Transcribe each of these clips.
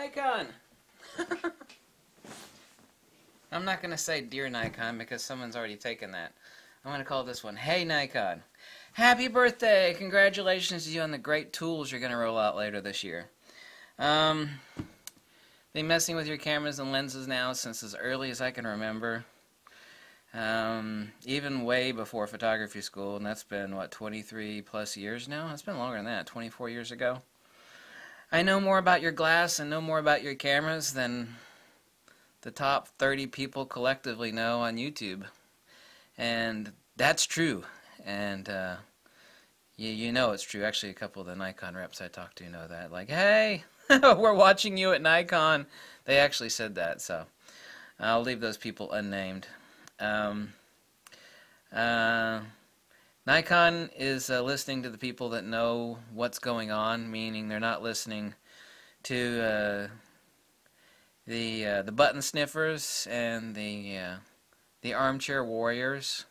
Nikon! I'm not going to say Dear Nikon because someone's already taken that. I'm going to call this one Hey Nikon. Happy birthday! Congratulations to you on the great tools you're going to roll out later this year. Been messing with your cameras and lenses now since as early as I can remember. Even way before photography school, and that's been, what, 23 plus years now? It's been longer than that, 24 years ago. I know more about your glass and know more about your cameras than the top 30 people collectively know on YouTube. And that's true. And you know it's true. Actually, a couple of the Nikon reps I talked to know that. Like, hey, we're watching you at Nikon. They actually said that, so I'll leave those people unnamed. Nikon is listening to the people that know what's going on, meaning they're not listening to the button sniffers and the armchair warriors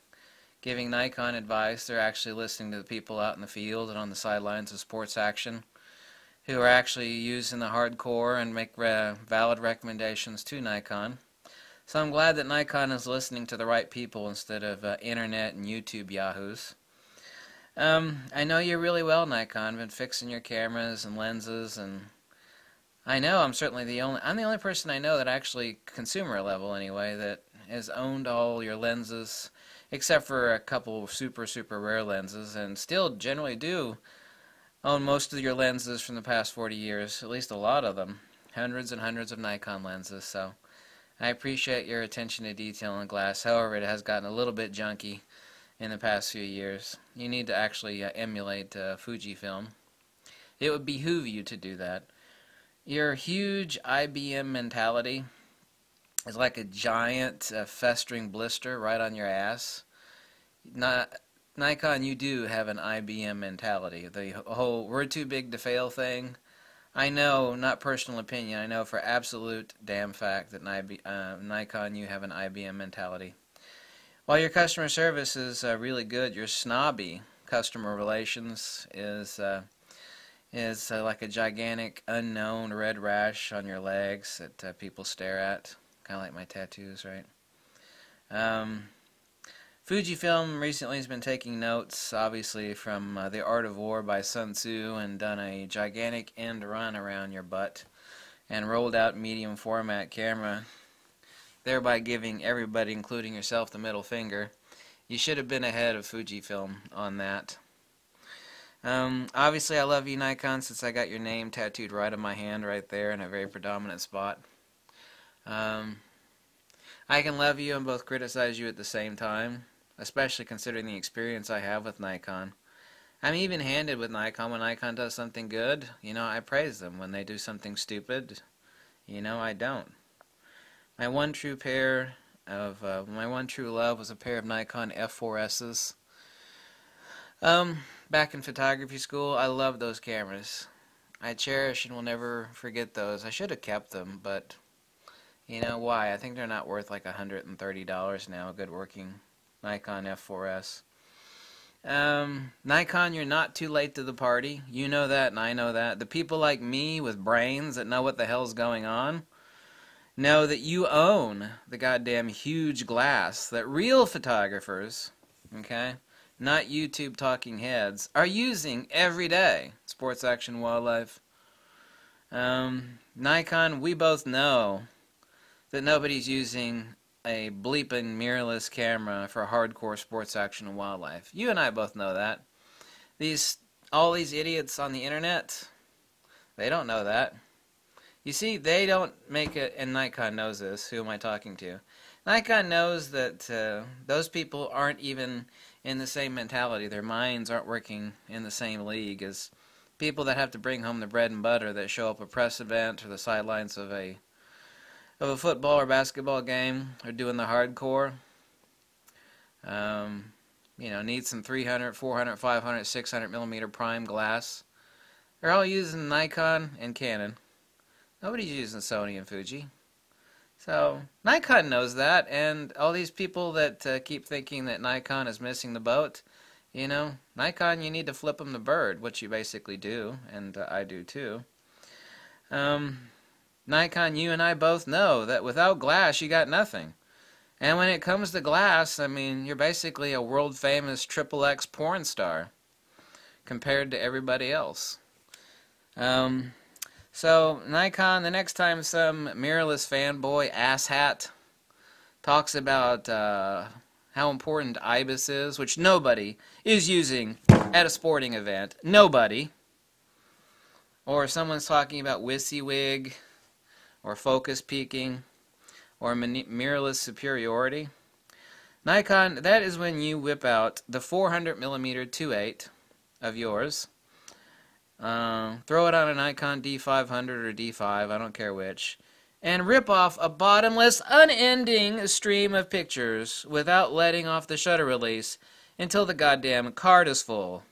giving Nikon advice. They're actually listening to the people out in the field and on the sidelines of sports action who are actually using the hardcore and make valid recommendations to Nikon. So I'm glad that Nikon is listening to the right people instead of internet and YouTube yahoos. I know you really well, Nikon. Been fixing your cameras and lenses, and I know I'm the only person I know that actually, consumer level anyway, that has owned all your lenses, except for a couple of super rare lenses, and still generally do own most of your lenses from the past 40 years, at least a lot of them. Hundreds and hundreds of Nikon lenses, so I appreciate your attention to detail on glass. However, it has gotten a little bit junky in the past few years. You need to actually emulate Fujifilm. It would behoove you to do that. Your huge IBM mentality is like a giant festering blister right on your ass. Nikon, you do have an IBM mentality. The whole we're too big to fail thing, I know, not personal opinion, I know for absolute damn fact that Nikon, you have an IBM mentality. While your customer service is really good, your snobby customer relations is like a gigantic unknown red rash on your legs that people stare at. Kind of like my tattoos, right? Fujifilm recently has been taking notes, obviously, from The Art of War by Sun Tzu and done a gigantic end run around your butt and rolled out medium format camera, thereby giving everybody, including yourself, the middle finger. You should have been ahead of Fujifilm on that. Obviously, I love you, Nikon, since I got your name tattooed right on my hand right there in a very predominant spot. I can love you and both criticize you at the same time, especially considering the experience I have with Nikon. I'm even-handed with Nikon. When Nikon does something good, I praise them. When they do something stupid, I don't. My one true love was a pair of Nikon F4Ss. Back in photography school, I loved those cameras. I cherish and will never forget those. I should have kept them, but you know why? I think they're not worth like $130 now, a good working Nikon F4S. Nikon, you're not too late to the party. You know that and I know that. The people like me with brains that know what the hell's going on know that you own the goddamn huge glass that real photographers, okay, not YouTube talking heads, are using every day. Sports action, wildlife. Nikon, we both know that nobody's using a bleeping mirrorless camera for hardcore sports action and wildlife. You and I both know that. All these idiots on the internet, they don't know that. You see, they don't make it, and Nikon knows this. Who am I talking to? Nikon knows that those people aren't even in the same mentality. Their minds aren't working in the same league as people that have to bring home the bread and butter that show up at a press event or the sidelines of a football or basketball game, or doing the hardcore. Need some 300, 400, 500, 600 millimeter prime glass. They're all using Nikon and Canon. Nobody's using Sony and Fuji. So Nikon knows that, and all these people that keep thinking that Nikon is missing the boat, Nikon, you need to flip them the bird, which you basically do, and I do too. Nikon, you and I both know that without glass, you got nothing. And when it comes to glass, I mean, you're basically a world-famous XXX porn star compared to everybody else. So, Nikon, the next time some mirrorless fanboy asshat talks about how important IBIS is, which nobody is using at a sporting event, nobody, or if someone's talking about WYSIWYG, or focus peaking, or mirrorless superiority, Nikon, that is when you whip out the 400mm 2.8 of yours, throw it on a Nikon D500 or D5, I don't care which, and rip off a bottomless, unending stream of pictures without letting off the shutter release until the goddamn card is full.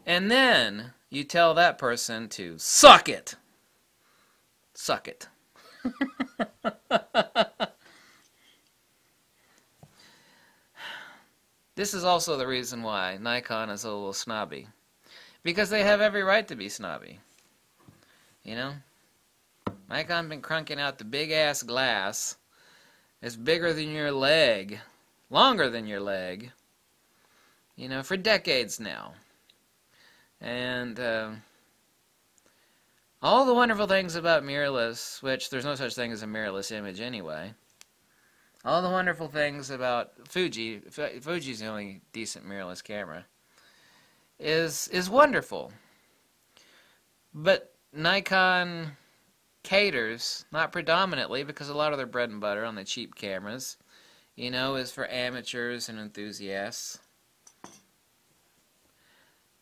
And then you tell that person to suck it. Suck it. This is also the reason why Nikon is a little snobby. Because they have every right to be snobby. You know? Nikon been cranking out the big-ass glass. It's bigger than your leg. Longer than your leg. You know, for decades now. And, all the wonderful things about mirrorless, which there's no such thing as a mirrorless image anyway. All the wonderful things about Fuji, Fuji's the only decent mirrorless camera, is wonderful. But Nikon caters, not predominantly, because a lot of their bread and butter on the cheap cameras, you know, is for amateurs and enthusiasts.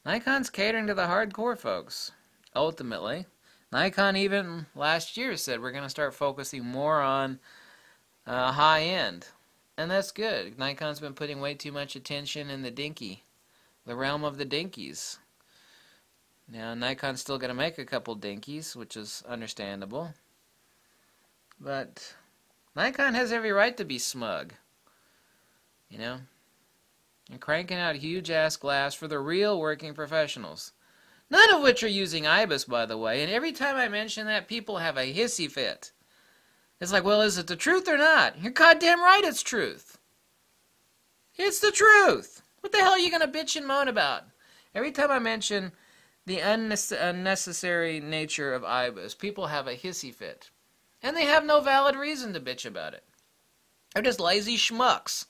Nikon's catering to the hardcore folks, ultimately. Nikon even last year said we're going to start focusing more on high-end. And that's good. Nikon's been putting way too much attention in the dinky, the realm of the dinkies. Now, Nikon's still going to make a couple dinkies, which is understandable. But Nikon has every right to be smug. You know? And cranking out huge-ass glass for the real working professionals. None of which are using IBIS, by the way. And every time I mention that, people have a hissy fit. It's like, well, is it the truth or not? You're goddamn right it's truth. It's the truth. What the hell are you going to bitch and moan about? Every time I mention the unnecessary nature of IBIS, people have a hissy fit. And they have no valid reason to bitch about it. They're just lazy schmucks.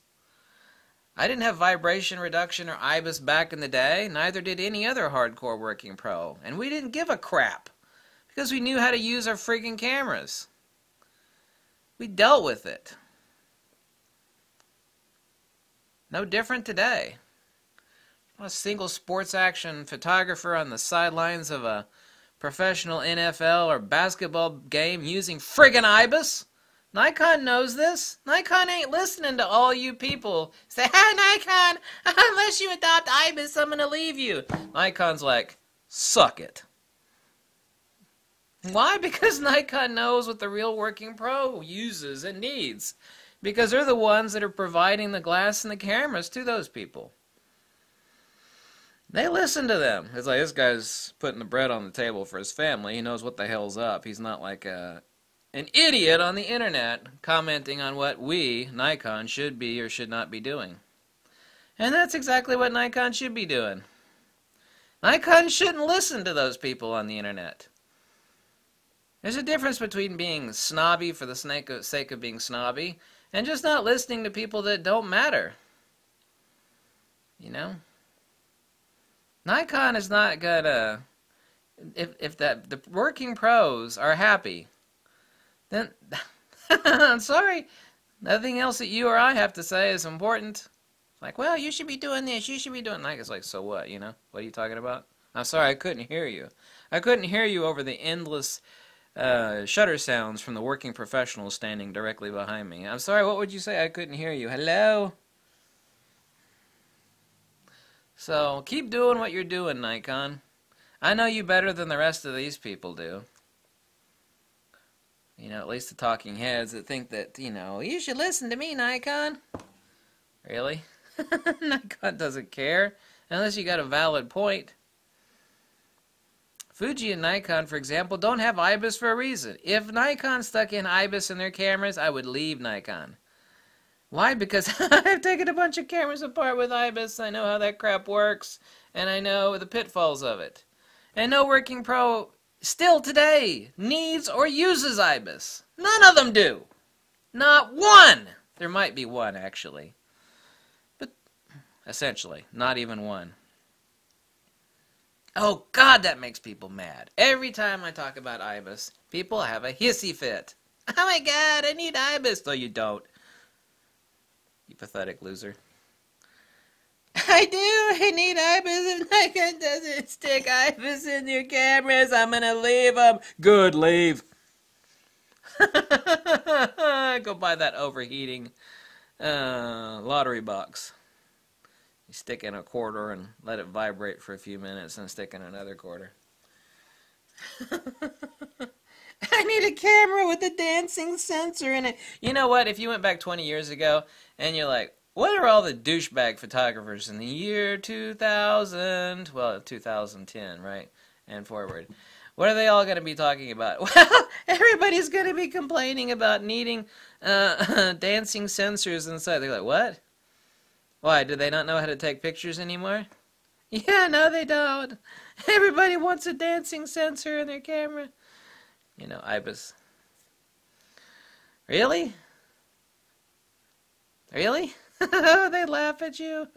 I didn't have vibration reduction or IBIS back in the day. Neither did any other hardcore working pro. And we didn't give a crap. Because we knew how to use our friggin' cameras. We dealt with it. No different today. Not a single sports action photographer on the sidelines of a professional NFL or basketball game using friggin' IBIS. Nikon knows this. Nikon ain't listening to all you people say, "Hey, Nikon, unless you adopt IBIS, I'm going to leave you." Nikon's like, suck it. Why? Because Nikon knows what the real working pro uses and needs. Because they're the ones that are providing the glass and the cameras to those people. They listen to them. It's like, this guy's putting the bread on the table for his family. He knows what the hell's up. He's not like an idiot on the internet commenting on what we, Nikon, should be or should not be doing. And that's exactly what Nikon should be doing. Nikon shouldn't listen to those people on the internet. There's a difference between being snobby for the sake of being snobby and just not listening to people that don't matter. You know? Nikon is not gonna... If the working pros are happy, then... I'm sorry. Nothing else that you or I have to say is important. Like, well, you should be doing this, you should be doing that. It's like, so what, you know? What are you talking about? I'm sorry, I couldn't hear you. I couldn't hear you over the endless... shutter sounds from the working professionals standing directly behind me. I'm sorry, what would you say? I couldn't hear you. Hello? So, keep doing what you're doing, Nikon. I know you better than the rest of these people do. You know, at least the talking heads that think that, you know, you should listen to me, Nikon. Really? Nikon doesn't care, unless you got a valid point. Fuji and Nikon, for example, don't have IBIS for a reason. If Nikon stuck in IBIS in their cameras, I would leave Nikon. Why? Because I've taken a bunch of cameras apart with IBIS. I know how that crap works, and I know the pitfalls of it. And no working pro, still today, needs or uses IBIS. None of them do. Not one. There might be one, actually. But, essentially, not even one. Oh, God, that makes people mad. Every time I talk about IBIS, people have a hissy fit. Oh, my God, I need IBIS. No, you don't. You pathetic loser. I do. I need IBIS. If Nikon doesn't stick IBIS in your cameras, I'm going to leave them. Good, leave. Go buy that overheating lottery box. You stick in a quarter and let it vibrate for a few minutes and stick in another quarter. I need a camera with a dancing sensor in it. You know what? If you went back 20 years ago and you're like, what are all the douchebag photographers in the year 2000? Well, 2010, right? And forward. What are they all going to be talking about? Well, everybody's going to be complaining about needing dancing sensors inside. They're like, what? Why, do they not know how to take pictures anymore? Yeah, no, they don't. Everybody wants a dancing sensor in their camera. You know, IBIS. Really? Really? They laugh at you.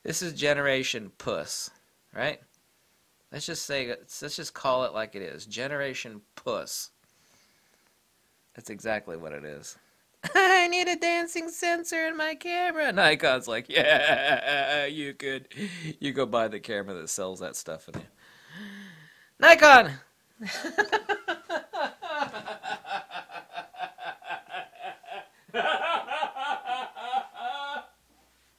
This is Generation Puss, right? Let's just call it like it is. Generation Puss. That's exactly what it is. I need a dancing sensor in my camera. Nikon's like, yeah, you could. You go buy the camera that sells that stuff in there. Nikon!